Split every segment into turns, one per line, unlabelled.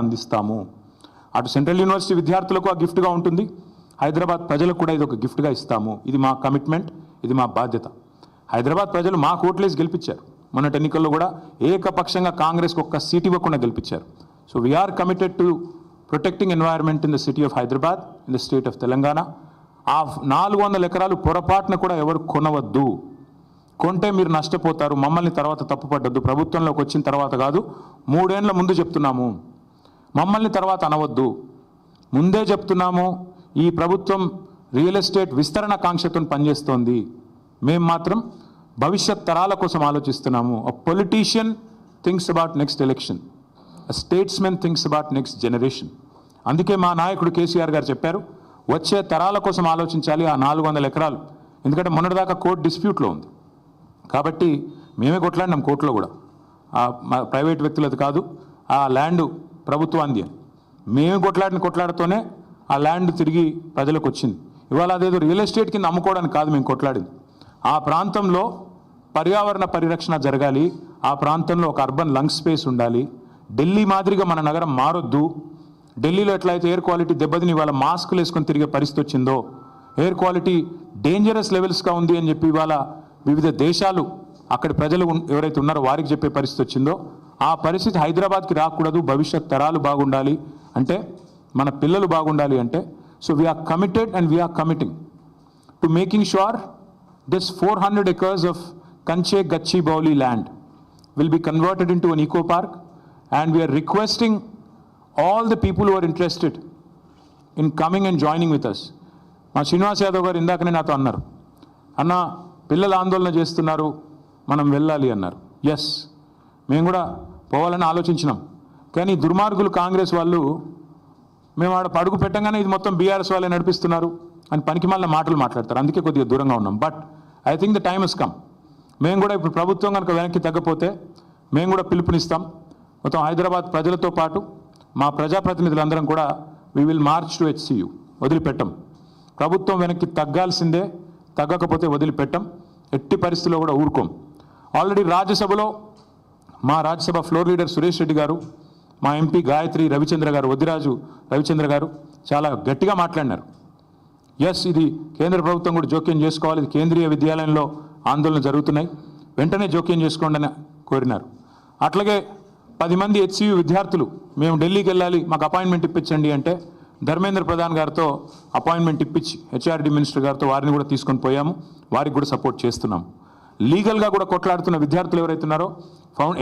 అందిస్తాము. అటు central university విద్యార్థులకు ఆ గిఫ్ట్గా ఉంటుంది, హైదరాబాద్ ప్రజలకు కూడా ఇది ఒక గిఫ్ట్గా ఇస్తాము. ఇది మా కమిట్మెంట్, ఇది మా బాధ్యత. హైదరాబాద్ ప్రజలు మా ఓట్లేసి గెలిపించారు. మొన్నటి ఎన్నికల్లో కూడా ఏకపక్షంగా కాంగ్రెస్కి ఒక్క సీట్ ఇవ్వకుండా గెలిపించారు. So we're committed to protecting environment in the city of Hyderabad, in the state of Telangana. ఆ 400 ఎకరాలు పొరపాటున కూడా ఎవరు కొనవద్దు. కొంటే మీరు నష్టపోతారు. మమ్మల్ని తర్వాత తప్పుపడ్డద్దు. ప్రభుత్వంలోకి వచ్చిన తర్వాత కాదు, 3 ఏళ్ల ముందు చెప్తున్నాము. మమ్మల్ని తర్వాత అనవద్దు. ముందే చెప్తున్నాము. ఈ ప్రభుత్వం రియల్ ఎస్టేట్ విస్తరణ కాంక్షతో పనిచేస్తోంది. మేము మాత్రం భవిష్యత్ తరాల కోసం ఆలోచిస్తున్నాము. A politician thinks about next election, a statesmen thinks about next generation. అందుకే మా నాయకుడు కేసీఆర్ గారు చెప్పారు, వచ్చే తరాల కోసం ఆలోచించాలి ఆ 400 ఎకరాలు. ఎందుకంటే మొన్నటిదాకా కోర్టు డిస్ప్యూట్లో ఉంది కాబట్టి మేమే కొట్లాడినాం కోర్టులో కూడా. ప్రైవేట్ వ్యక్తులది కాదు, ఆ ల్యాండ్ ప్రభుత్వాంది అని. మేము కొట్లాడుతూనే ఆ ల్యాండ్ తిరిగి ప్రజలకు వచ్చింది. ఇవాళ అదేదో రియల్ ఎస్టేట్ కింద అమ్ముకోవడానికి కాదు మేము కొట్లాడింది. ఆ ప్రాంతంలో పర్యావరణ పరిరక్షణ జరగాలి. ఆ ప్రాంతంలో ఒక అర్బన్ లంగ్ స్పేస్ ఉండాలి. ఢిల్లీ మాదిరిగా మన నగరం మారొద్దు. ఢిల్లీలో ఎట్లయితే ఎయిర్ క్వాలిటీ దెబ్బతిని ఇవాళ మాస్కులు వేసుకొని తిరిగే పరిస్థితి వచ్చిందో, ఎయిర్ క్వాలిటీ డేంజరస్ లెవెల్స్గా ఉంది అని చెప్పి ఇవాళ వివిధ దేశాలు అక్కడి ప్రజలు ఎవరైతే ఉన్నారో వారికి చెప్పే పరిస్థితి వచ్చిందో, ఆ పరిస్థితి హైదరాబాద్కి రాకూడదు. భవిష్యత్ తరాలు బాగుండాలి అంటే, మన పిల్లలు బాగుండాలి అంటే, so we're committed and we're committing to making sure this 400 acres of Kanche Gachibowli land will be converted into an eco park, and we are requesting all the people who are interested in coming and joining with us. మా శ్రీనివాస్ యాదవ్ గారు ఇందాకనే నాతో అన్నారు, అన్న పిల్లలు ఆందోళన చేస్తున్నారు, మనం వెళ్ళాలి అన్నారు. ఎస్, మేము కూడా పోవాలని ఆలోచించినాం. కానీ దుర్మార్గులు కాంగ్రెస్ వాళ్ళు మేము ఆడ పడుగు పెట్టంగానే ఇది మొత్తం బీఆర్ఎస్ వాళ్ళే నడిపిస్తున్నారు అని పనికిమాలిన మాటలు మాట్లాడతారు. అందుకే కొద్దిగా దూరంగా ఉన్నాం. But I think the time has come. మేము కూడా ఇప్పుడు ప్రభుత్వం కనుక వెనక్కి తగ్గపోతే మేము కూడా పిలుపునిస్తాం. మొత్తం హైదరాబాద్ ప్రజలతో పాటు మా ప్రజాప్రతినిధులందరం కూడా we will March to HCU. వదిలిపెట్టం. ప్రభుత్వం వెనక్కి తగ్గాల్సిందే, తగ్గకపోతే వదిలిపెట్టం. ఎట్టి పరిస్థితుల్లో కూడా ఊరుకోం. ఆల్రెడీ రాజ్యసభలో మా రాజ్యసభ ఫ్లోర్ లీడర్ సురేష్ రెడ్డి గారు, మా ఎంపీ గాయత్రి రవిచంద్ర గారు, వద్దిరాజు రవిచంద్ర గారు చాలా గట్టిగా మాట్లాడినారు. ఎస్, ఇది కేంద్ర ప్రభుత్వం కూడా జోక్యం చేసుకోవాలి. ఇది కేంద్రీయ విద్యాలయంలో ఆందోళన జరుగుతున్నాయి, వెంటనే జోక్యం చేసుకోండి అని కోరినారు. అట్లాగే 10 మంది HCU విద్యార్థులు మేము ఢిల్లీకి వెళ్ళాలి, మాకు అపాయింట్మెంట్ ఇప్పించండి అంటే ధర్మేంద్ర ప్రధాన్ గారితో అపాయింట్మెంట్ ఇప్పించి HRD మినిస్టర్ గారితో వారిని కూడా తీసుకొని పోయాము. వారికి కూడా సపోర్ట్ చేస్తున్నాం. లీగల్గా కూడా కొట్లాడుతున్న విద్యార్థులు ఎవరైతే ఉన్నారో,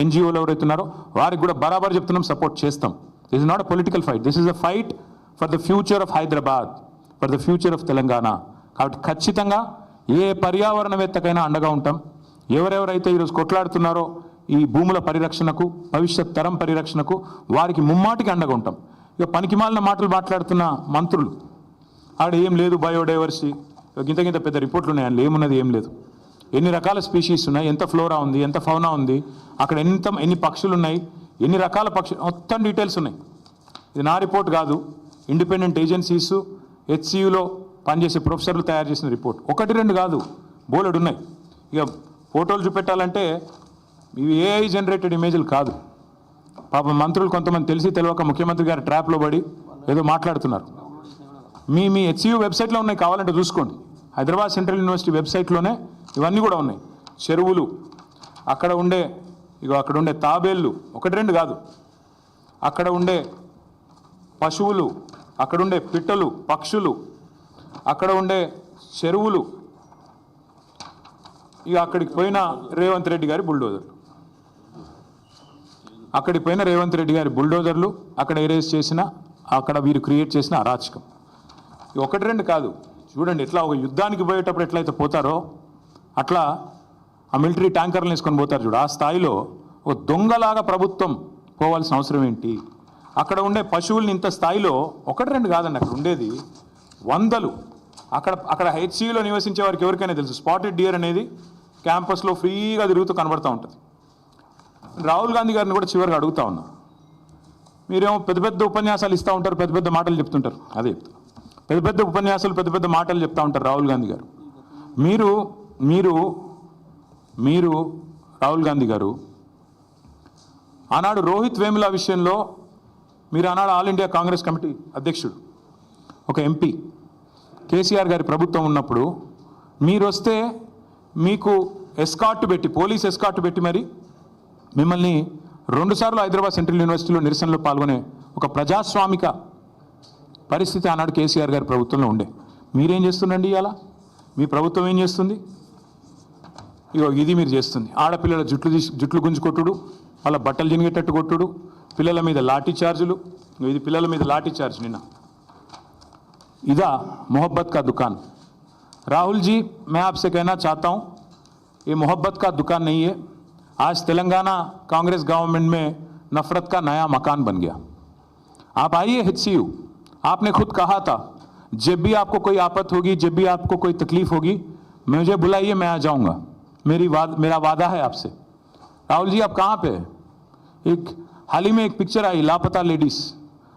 NGOలు ఎవరైతే ఉన్నారో వారికి కూడా బరాబర్ చెప్తున్నాం, సపోర్ట్ చేస్తాం. This is not a political fight, this is a fight for the future of Hyderabad, for the future of Telangana. కాబట్టి ఖచ్చితంగా ఏ పర్యావరణవేత్తకైనా అండగా ఉంటాం. ఎవరెవరైతే ఈరోజు కొట్లాడుతున్నారో ఈ భూముల పరిరక్షణకు, భవిష్యత్ తరం పరిరక్షణకు, వారికి ముమ్మాటికి అండగా ఉంటాం. ఇక పనికిమాలిన మాటలు మాట్లాడుతున్న మంత్రులు, ఆడ ఏం లేదు బయోడైవర్సిటీ, గింత పెద్ద రిపోర్ట్లు ఉన్నాయి, అందులో ఏమున్నది ఏం లేదు. ఎన్ని రకాల స్పీషీస్ ఉన్నాయి, ఎంత ఫ్లోరా ఉంది, ఎంత ఫౌనా ఉంది, అక్కడ ఎన్ని పక్షులు ఉన్నాయి, ఎన్ని రకాల పక్షులు, మొత్తం డీటెయిల్స్ ఉన్నాయి. ఇది నా రిపోర్ట్ కాదు, ఇండిపెండెంట్ ఏజెన్సీస్ HCUలో పనిచేసే ప్రొఫెసర్లు తయారు చేసిన రిపోర్ట్. 1-2 కాదు, బోలెడు ఉన్నాయి. ఇక ఫోటోలు చూపెట్టాలంటే ఇవి AI జనరేటెడ్ ఇమేజ్లు కాదు. పాపం మంత్రులు కొంతమంది తెలిసి తెలియక ముఖ్యమంత్రి గారి ట్రాప్లో పడి ఏదో మాట్లాడుతున్నారు. మీ HCU వెబ్సైట్లో ఉన్నాయి, కావాలంటే చూసుకోండి. హైదరాబాద్ సెంట్రల్ యూనివర్సిటీ వెబ్సైట్లోనే ఇవన్నీ కూడా ఉన్నాయి. చెరువులు, అక్కడ ఉండే తాబేళ్ళు, 1-2 కాదు, అక్కడ ఉండే పశువులు, అక్కడ ఉండే పిట్టలు, పక్షులు, అక్కడ ఉండే చెరువులు, ఇక అక్కడికి పోయిన రేవంత్ రెడ్డి గారి బుల్డోజర్లు, అక్కడ ఎరేజ్ చేసిన, అక్కడ వీరు క్రియేట్ చేసిన అరాచకం. 1-2 కాదు, చూడండి ఎట్లా ఒక యుద్ధానికి పోయేటప్పుడు ఎట్లయితే పోతారో అట్లా ఆ మిలిటరీ ట్యాంకర్లు వేసుకొని పోతారు చూడు, ఆ స్థాయిలో ఒక దొంగలాగా ప్రభుత్వం పోవాల్సిన అవసరం ఏంటి? అక్కడ ఉండే పశువుల్ని ఇంత స్థాయిలో 1-2 కాదండి, అక్కడ ఉండేది వందలు. అక్కడ HCUలో నివసించే వారికి ఎవరికైనా తెలుసు, స్పాటెడ్ డియర్ అనేది క్యాంపస్లో ఫ్రీగా తిరుగుతూ కనబడుతూ ఉంటుంది. రాహుల్ గాంధీ గారిని కూడా చివరిగా అడుగుతా ఉన్నా, మీరేమో పెద్ద ఉపన్యాసాలు ఇస్తూ ఉంటారు, పెద్ద మాటలు చెప్తుంటారు. అదే పెద్ద ఉపన్యాసాలు, పెద్ద మాటలు చెప్తూ ఉంటారు రాహుల్ గాంధీ గారు. మీరు రాహుల్ గాంధీ గారు ఆనాడు రోహిత్ వేముల విషయంలో మీరు ఆనాడు ఆల్ ఇండియా కాంగ్రెస్ కమిటీ అధ్యక్షుడు, ఒక ఎంపీ, కేసీఆర్ గారి ప్రభుత్వం ఉన్నప్పుడు మీరు వస్తే మీకు ఎస్కార్ట్ పెట్టి, పోలీస్ ఎస్కార్ట్ పెట్టి మరి మిమ్మల్ని 2 సార్లు హైదరాబాద్ సెంట్రల్ యూనివర్సిటీలో నిరసనలో పాల్గొనే ఒక ప్రజాస్వామిక పరిస్థితి ఆనాడు కేసీఆర్ గారి ప్రభుత్వంలో ఉండే. మీరేం చేస్తుండండి ఇవాళ? మీ ప్రభుత్వం ఏం చేస్తుంది? ఇగో ఇది మీరు చేస్తుంది. ఆడపిల్లల జుట్లు గుంజుకొట్టుడు, వాళ్ళ బట్టలు జినిగేటట్టు కొట్టుడు, పిల్లల మీద లాఠీ చార్జులు. ఇది పిల్లల మీద లాఠీ చార్జ్ నిన్న. इदा मोहब्बत का दुकान। राहुल जी, मैं आपसे कहना चाहता हूँ, ये मोहब्बत का दुकान नहीं है। आज तेलंगाना कांग्रेस गवर्नमेंट में नफरत का नया मकान बन गया। आप आइए HCU, आपने खुद कहा था जब भी आपको कोई आफत होगी, जब भी आपको कोई तकलीफ होगी, मुझे बुलाइए, मैं आ जाऊँगा। मेरा वादा है आपसे। राहुल जी, आप कहाँ पे? एक हाल ही में एक पिक्चर आई, लापता लेडीज।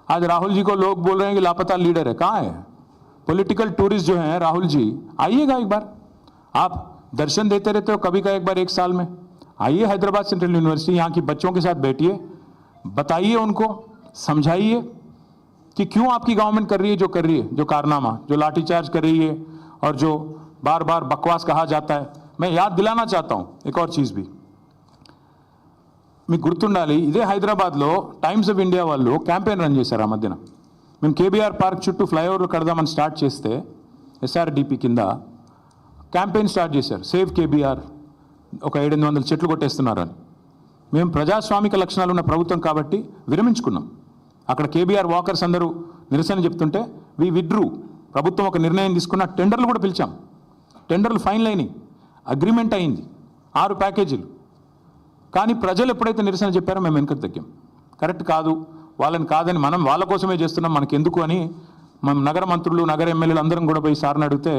आज राहुल जी को लोग बोल रहे हैं कि लापता लीडर है। कहाँ है? पॉलिटिकल टूरिस्ट जो हैं राहुल जी, आइएगा एक बार। आप दर्शन देते रहते हो कभी का एक बार 1 साल में। आइए हैदराबाद सेंट्रल यूनिवर्सिटी, यहाँ की बच्चों के साथ बैठिए, बताइए उनको, समझाइए कि क्यों आपकी गवर्नमेंट कर रही है जो कर रही है, जो कारनामा, जो लाठीचार्ज कर रही है और जो बार बार बकवास कहा जाता है। मैं याद दिलाना चाहता हूँ एक और चीज़ भी, మీకు గుర్తుండాలి, ఇదే హైదరాబాద్లో టైమ్స్ ఆఫ్ ఇండియా వాళ్ళు క్యాంపెయిన్ రన్ చేశారు ఆ మధ్యన. మేము కేబీఆర్ పార్క్ చుట్టూ ఫ్లైఓవర్లు కడదామని స్టార్ట్ చేస్తే SRDP కింద క్యాంపెయిన్ స్టార్ట్ చేశారు, సేవ్ కేబీఆర్, ఒక 700 చెట్లు కొట్టేస్తున్నారు అని. మేము ప్రజాస్వామిక లక్షణాలు ఉన్న ప్రభుత్వం కాబట్టి విరమించుకున్నాం. అక్కడ కేబీఆర్ వాకర్స్ అందరూ నిరసన చెప్తుంటే వి విడ్రూ. ప్రభుత్వం ఒక నిర్ణయం తీసుకున్న, టెండర్లు కూడా పిలిచాం, టెండర్లు ఫైనల్ అయినాయి, అగ్రిమెంట్ అయింది, 6 ప్యాకేజీలు. కానీ ప్రజలు ఎప్పుడైతే నిరసన చెప్పారో మేము వెనుకకు తగ్గాం. కరెక్ట్ కాదు, వాళ్ళని కాదని, మనం వాళ్ళ కోసమే చేస్తున్నాం, మనకెందుకు అని మనం నగర మంత్రులు, నగర ఎమ్మెల్యేలు అందరం కూడా పోయి సార్ని అడిగితే